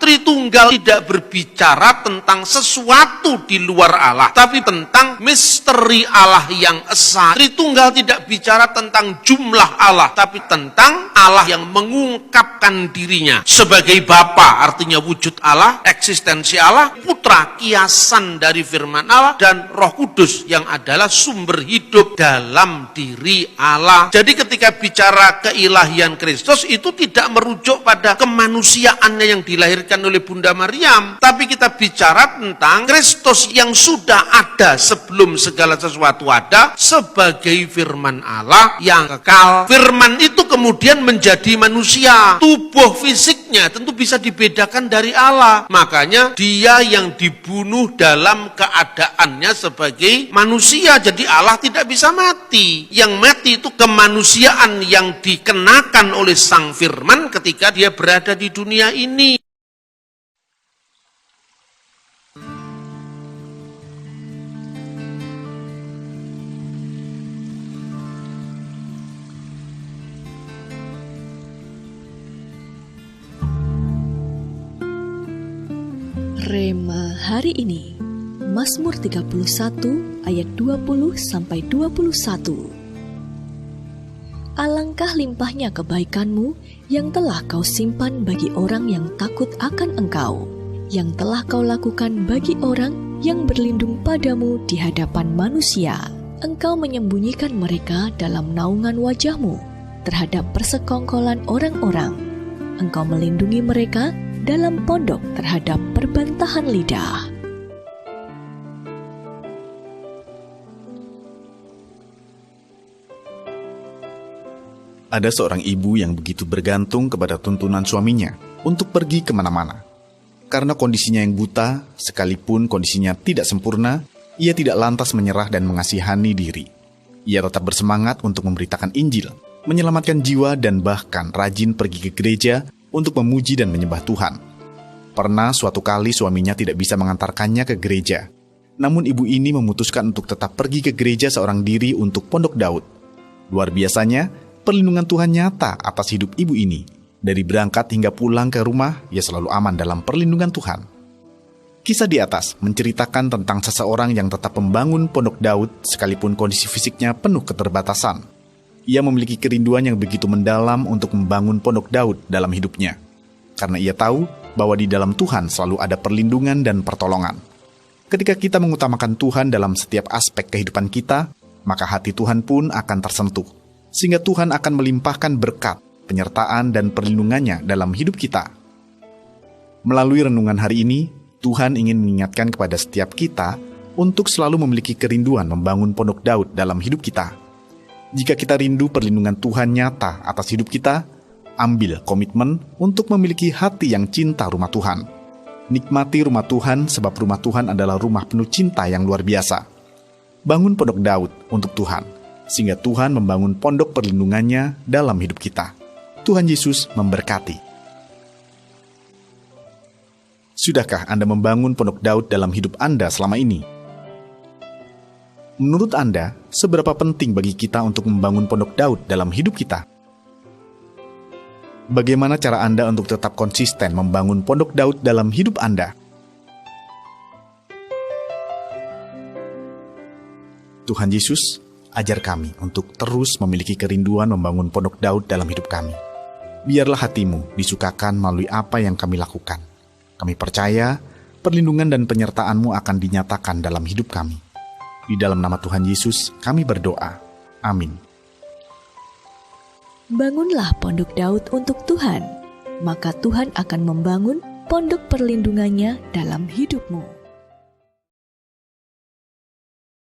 Tritunggal tidak berbicara tentang sesuatu di luar Allah, tapi tentang misteri Allah yang esa. Tritunggal tidak bicara tentang jumlah Allah, tapi tentang Allah yang mengungkapkan dirinya sebagai Bapa, artinya wujud Allah, eksistensi Allah, Putra, kiasan dari firman Allah, dan Roh Kudus yang adalah sumber hidup dalam diri Allah. Jadi ketika bicara keilahian Kristus itu tidak merujuk pada kemanusiaannya yang dilahirkan oleh Bunda Maryam, tapi kita bicara tentang Kristus yang sudah ada sebelum segala sesuatu ada sebagai firman Allah yang kekal. Firman itu kemudian menjadi manusia. Tubuh fisiknya tentu bisa dibedakan dari Allah. Makanya dia yang dibunuh dalam keadaannya sebagai manusia. Jadi Allah tidak bisa mati. Yang mati itu kemanusiaan yang dikenakan oleh Sang Firman ketika dia berada di dunia ini. Rema hari ini, Mazmur 31 ayat 20-21. Alangkah limpahnya kebaikanmu yang telah kau simpan bagi orang yang takut akan engkau, yang telah kau lakukan bagi orang yang berlindung padamu di hadapan manusia. Engkau menyembunyikan mereka dalam naungan wajahmu terhadap persekongkolan orang-orang. Engkau melindungi mereka dalam pondok terhadap perbantahan lidah. Ada seorang ibu yang begitu bergantung kepada tuntunan suaminya untuk pergi kemana-mana. Karena kondisinya yang buta, sekalipun kondisinya tidak sempurna, ia tidak lantas menyerah dan mengasihani diri. Ia tetap bersemangat untuk memberitakan Injil, menyelamatkan jiwa, dan bahkan rajin pergi ke gereja untuk memuji dan menyembah Tuhan. Pernah suatu kali suaminya tidak bisa mengantarkannya ke gereja. Namun ibu ini memutuskan untuk tetap pergi ke gereja seorang diri untuk Pondok Daud. Luar biasanya, perlindungan Tuhan nyata atas hidup ibu ini. Dari berangkat hingga pulang ke rumah, ia selalu aman dalam perlindungan Tuhan. Kisah di atas menceritakan tentang seseorang yang tetap membangun Pondok Daud sekalipun kondisi fisiknya penuh keterbatasan. Ia memiliki kerinduan yang begitu mendalam untuk membangun Pondok Daud dalam hidupnya. Karena ia tahu bahwa di dalam Tuhan selalu ada perlindungan dan pertolongan. Ketika kita mengutamakan Tuhan dalam setiap aspek kehidupan kita, maka hati Tuhan pun akan tersentuh. Sehingga Tuhan akan melimpahkan berkat, penyertaan, dan perlindungannya dalam hidup kita. Melalui renungan hari ini, Tuhan ingin mengingatkan kepada setiap kita untuk selalu memiliki kerinduan membangun Pondok Daud dalam hidup kita. Jika kita rindu perlindungan Tuhan nyata atas hidup kita, ambil komitmen untuk memiliki hati yang cinta rumah Tuhan. Nikmati rumah Tuhan sebab rumah Tuhan adalah rumah penuh cinta yang luar biasa. Bangun Pondok Daud untuk Tuhan, sehingga Tuhan membangun pondok perlindungannya dalam hidup kita. Tuhan Yesus memberkati. Sudahkah Anda membangun Pondok Daud dalam hidup Anda selama ini? Menurut Anda, seberapa penting bagi kita untuk membangun Pondok Daud dalam hidup kita? Bagaimana cara Anda untuk tetap konsisten membangun Pondok Daud dalam hidup Anda? Tuhan Yesus, ajar kami untuk terus memiliki kerinduan membangun Pondok Daud dalam hidup kami. Biarlah hatimu disukakan melalui apa yang kami lakukan. Kami percaya perlindungan dan penyertaan-Mu akan dinyatakan dalam hidup kami. Di dalam nama Tuhan Yesus, kami berdoa. Amin. Bangunlah Pondok Daud untuk Tuhan, maka Tuhan akan membangun pondok perlindungannya dalam hidupmu.